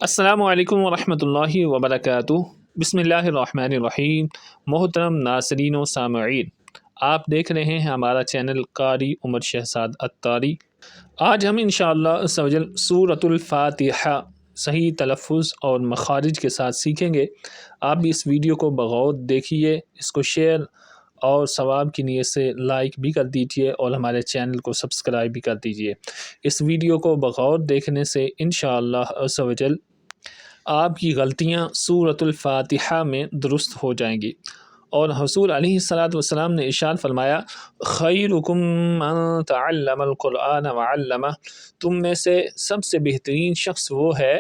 السلام علیکم ورحمۃ اللہ وبرکاتہ۔ بسم اللہ الرحمن الرحیم۔ محترم ناظرین و سامعین، آپ دیکھ رہے ہیں ہمارا چینل قاری عمر شہزاد عطاری۔ آج ہم انشاءاللہ عز و جل سورۃ الفاتحہ صحیح تلفظ اور مخارج کے ساتھ سیکھیں گے۔ آپ بھی اس ویڈیو کو بغور دیکھیے، اس کو شیئر اور ثواب کی نیت سے لائک بھی کر دیجیے اور ہمارے چینل کو سبسکرائب بھی کر دیجیے۔ اس ویڈیو کو بغور دیکھنے سے انشاءاللہ عز و جل آپ کی غلطیاں سورۃ الفاتحہ میں درست ہو جائیں گی۔ اور حضور علیہ الصلاۃ والسلام نے ارشاد فرمایا، خیرکم من تعلم القرآن وعلمہ، تم میں سے سب سے بہترین شخص وہ ہے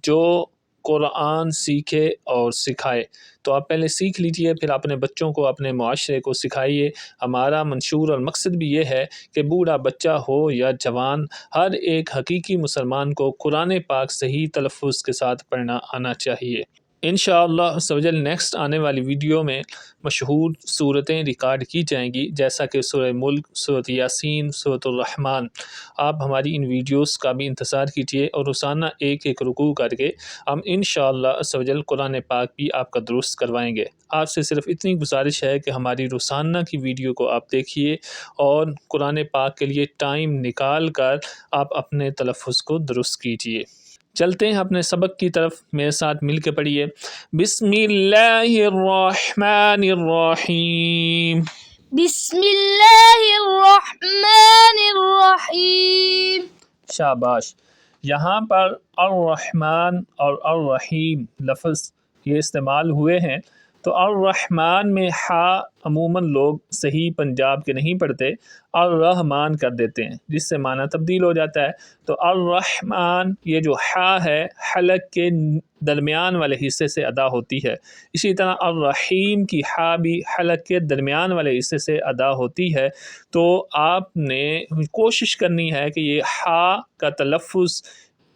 جو قرآن سیکھے اور سکھائے۔ تو آپ پہلے سیکھ لیجئے، پھر اپنے بچوں کو، اپنے معاشرے کو سکھائیے۔ ہمارا منشور اور مقصد بھی یہ ہے کہ بوڑھا بچہ ہو یا جوان، ہر ایک حقیقی مسلمان کو قرآن پاک صحیح تلفظ کے ساتھ پڑھنا آنا چاہیے۔ انشاءاللہ عز و جل نیکسٹ آنے والی ویڈیو میں مشہور صورتیں ریکارڈ کی جائیں گی، جیسا کہ سورہ ملک، سورۃ یاسین، سورۃ الرحمن۔ آپ ہماری ان ویڈیوز کا بھی انتظار کیجیے اور روزانہ ایک ایک رکوع کر کے ہم انشاءاللہ عز و جل قرآن پاک بھی آپ کا درست کروائیں گے۔ آپ سے صرف اتنی گزارش ہے کہ ہماری روزانہ کی ویڈیو کو آپ دیکھیے اور قرآن پاک کے لیے ٹائم نکال کر آپ اپنے تلفظ کو درست کیجیے۔ چلتے ہیں اپنے سبق کی طرف، میرے ساتھ مل کے پڑھیے۔ بسم اللہ الرحمن الرحیم۔ بسم اللہ الرحمن الرحیم۔ شاباش۔ یہاں پر الرحمن اور الرحیم لفظ یہ استعمال ہوئے ہیں، تو الرحمن میں ہا عموماً لوگ صحیح پنجاب کے نہیں پڑھتے، الرحمن کر دیتے ہیں، جس سے معنی تبدیل ہو جاتا ہے۔ تو الرحمن یہ جو ہا ہے حلق کے درمیان والے حصے سے ادا ہوتی ہے، اسی طرح الرحیم کی ہا بھی حلق کے درمیان والے حصے سے ادا ہوتی ہے۔ تو آپ نے کوشش کرنی ہے کہ یہ ہا کا تلفظ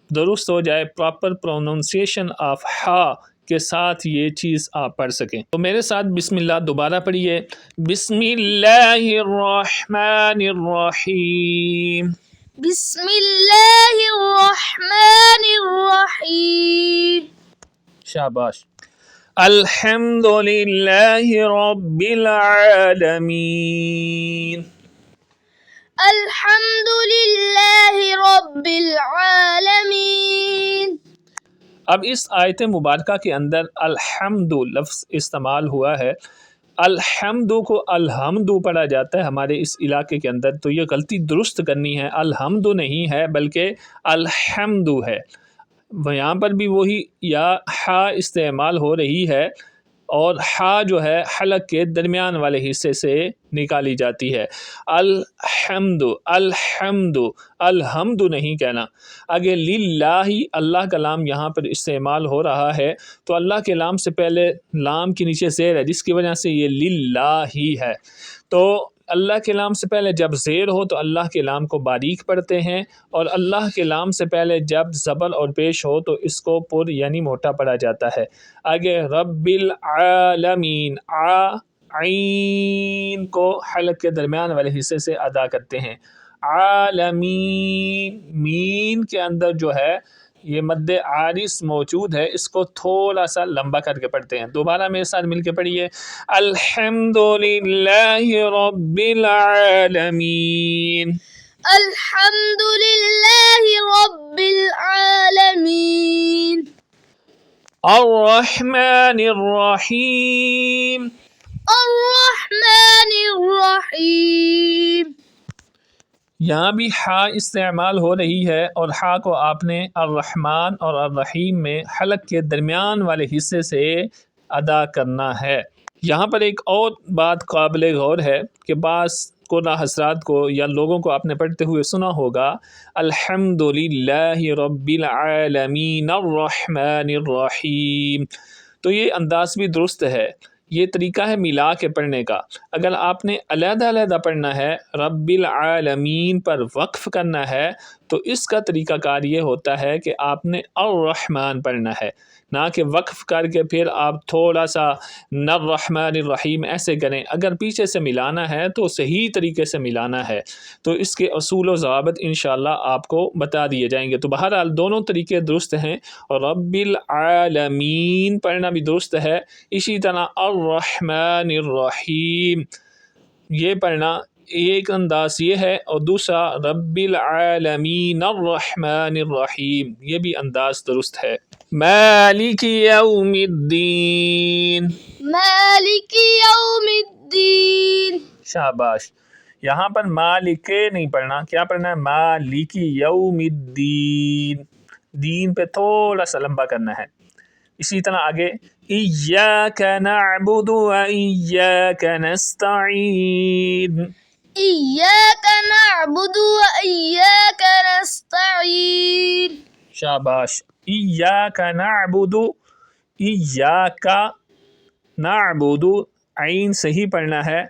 درست ہو جائے، پراپر پروننسیشن آف ہا کے ساتھ یہ چیز آپ پڑھ سکیں۔ تو میرے ساتھ بسم اللہ دوبارہ پڑھیے۔ بسم اللہ الرحمن الرحیم۔ بسم اللہ الرحمن الرحیم۔ شاباش۔ الحمد للہ رب العالمین۔ الحمد للہ رب العالمین۔ اب اس آیت مبارکہ کے اندر الحمد لفظ استعمال ہوا ہے۔ الحمد کو الحمد پڑھا جاتا ہے ہمارے اس علاقے کے اندر، تو یہ غلطی درست کرنی ہے، الحمد نہیں ہے بلکہ الحمد ہے۔ یہاں پر بھی وہی یا ہا استعمال ہو رہی ہے، اور ہا جو ہے حلق کے درمیان والے حصے سے نکالی جاتی ہے۔ الحمد، الحمد، الحمد نہیں کہنا۔ آگے للہ، اللہ کا لام یہاں پر استعمال ہو رہا ہے، تو اللہ کے لام سے پہلے لام کے نیچے زیر ہے، جس کی وجہ سے یہ للہ ہی ہے۔ تو اللہ کے لام سے پہلے جب زیر ہو تو اللہ کے لام کو باریک پڑھتے ہیں، اور اللہ کے لام سے پہلے جب زبر اور پیش ہو تو اس کو پر یعنی موٹا پڑھا جاتا ہے۔ آگے رب العالمین، عین کو حلق کے درمیان والے حصے سے ادا کرتے ہیں۔ عالمین، مین کے اندر جو ہے یہ مد عارض موجود ہے، اس کو تھوڑا سا لمبا کر کے پڑھتے ہیں۔ دوبارہ میرے ساتھ مل کے پڑھیے۔ الحمد للہ رب العالمین۔ الحمد للہ رب العالمین۔ الرحمن الرحیم۔ الرحمن الرحیم۔ یہاں بھی ہا استعمال ہو رہی ہے، اور ہا کو آپ نے الرحمن اور الرحیم میں حلق کے درمیان والے حصے سے ادا کرنا ہے۔ یہاں پر ایک اور بات قابل غور ہے کہ بعض قرآن حضرات کو یا لوگوں کو آپ نے پڑھتے ہوئے سنا ہوگا الحمد للہ رب العالمین الرحمن الرحیم، تو یہ انداز بھی درست ہے، یہ طریقہ ہے ملا کے پڑھنے کا۔ اگر آپ نے علیحدہ علیحدہ پڑھنا ہے، رب العالمین پر وقف کرنا ہے، تو اس کا طریقہ کار یہ ہوتا ہے کہ آپ نے الرحمن پڑھنا ہے، نہ کہ وقف کر کے پھر آپ تھوڑا سا الرحمن الرحیم ایسے کریں۔ اگر پیچھے سے ملانا ہے تو صحیح طریقے سے ملانا ہے، تو اس کے اصول و ضوابط انشاءاللہ آپ کو بتا دیے جائیں گے۔ تو بہرحال دونوں طریقے درست ہیں، اور رب العالمین پڑھنا بھی درست ہے، اسی طرح الرحمن الرحیم یہ پڑھنا ایک انداز یہ ہے، اور دوسرا رب العالمین الرحمن الرحیم یہ بھی انداز درست ہے۔ مالک یوم الدین، مالک یوم الدین، شاباش۔ یہاں پر مالک نہیں پڑھنا، کیا پڑھنا ہے؟ مالک یوم الدین، دین پہ تھوڑا سا لمبا کرنا ہے۔ اسی طرح آگے ایاک نعبد و ایاک نستعین، ایاک نعبد و ایاک نستعین، شاباش۔ ایاک نعبد، ایاک نعبد عین صحیح پڑھنا ہے،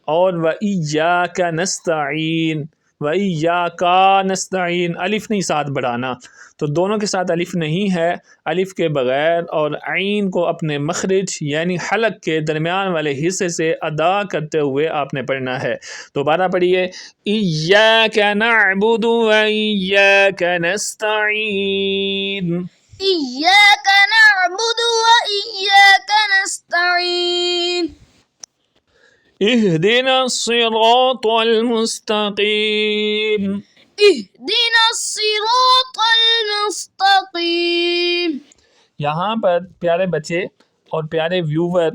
اور و ایاک نستعین، و ایاک نستعین الف نہیں ساتھ بڑھانا، تو دونوں کے ساتھ الف نہیں ہے، الف کے بغیر، اور عین کو اپنے مخرج یعنی حلق کے درمیان والے حصے سے ادا کرتے ہوئے آپ نے پڑھنا ہے۔ دوبارہ پڑھیے، ایاک نعبد و ایاک نستعین، ایاک نعبد و ایاک نستعین، اہدنا الصراط المستقیم، اہدنا الصراط المستقیم۔ یہاں پر پیارے بچے اور پیارے ویور،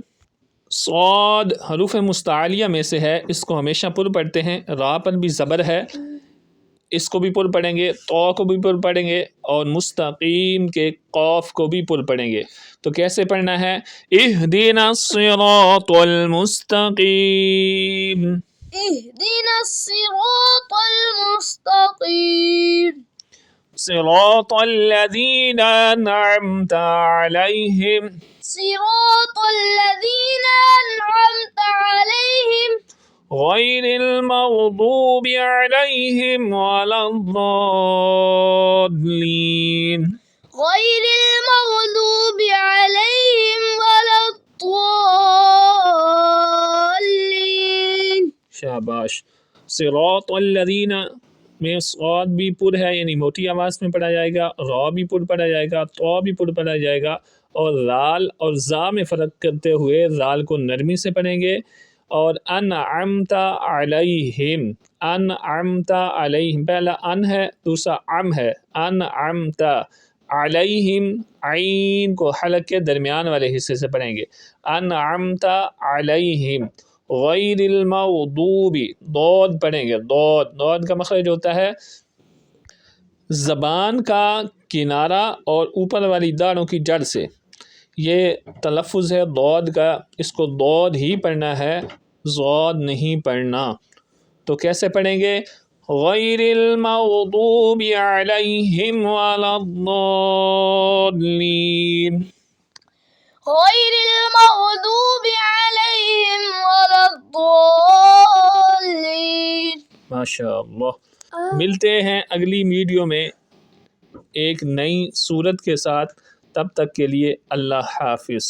صاد حروف مستعلیہ میں سے ہے، اس کو ہمیشہ پر پڑھتے ہیں، را پر بھی زبر ہے، اس کو بھی پر پڑھیں گے، تو کو بھی پر پڑھیں گے، اور مستقیم کے قاف کو بھی پر پڑھیں گے۔ تو کیسے پڑھنا ہے؟ اہدنا الصراط المستقیم، اہدنا الصراط المستقیم، صراط الذین انعمت علیہم، صراط الذین انعمت علیہم، غیر المغضوب علیہم ولا الضالین، غیر المغضوب علیہم ولا الضالین۔ شاباش۔ صراط الذین میں صاد بھی پر ہے، یعنی موٹی آواز میں پڑھا جائے گا، را بھی پر پڑھا جائے گا، تو بھی پر پڑھا جائے گا، اور رال اور زا میں فرق کرتے ہوئے رال کو نرمی سے پڑھیں گے، اور انعمت علیہم، انعمت علیہم، پہلا ان ہے، دوسرا ام ہے، انعمت علیہم، عین کو حلق کے درمیان والے حصے سے پڑھیں گے، انعمت علیہم، غیر المغضوب، ضاد پڑھیں گے، ضاد کا مخرج ہوتا ہے زبان کا کنارہ اور اوپر والی داڑھوں کی جڑ سے، یہ تلفظ ہے ضاد کا، اس کو ضاد ہی پڑھنا ہے، ضاد نہیں پڑھنا۔ تو کیسے پڑھیں گے؟ غیر المغضوب علیہم ولا الضالین، غیر المغضوب علیہم ولا الضالین۔ ماشاء اللہ۔ ملتے ہیں اگلی ویڈیو میں ایک نئی صورت کے ساتھ، تب تک کے لیے اللہ حافظ۔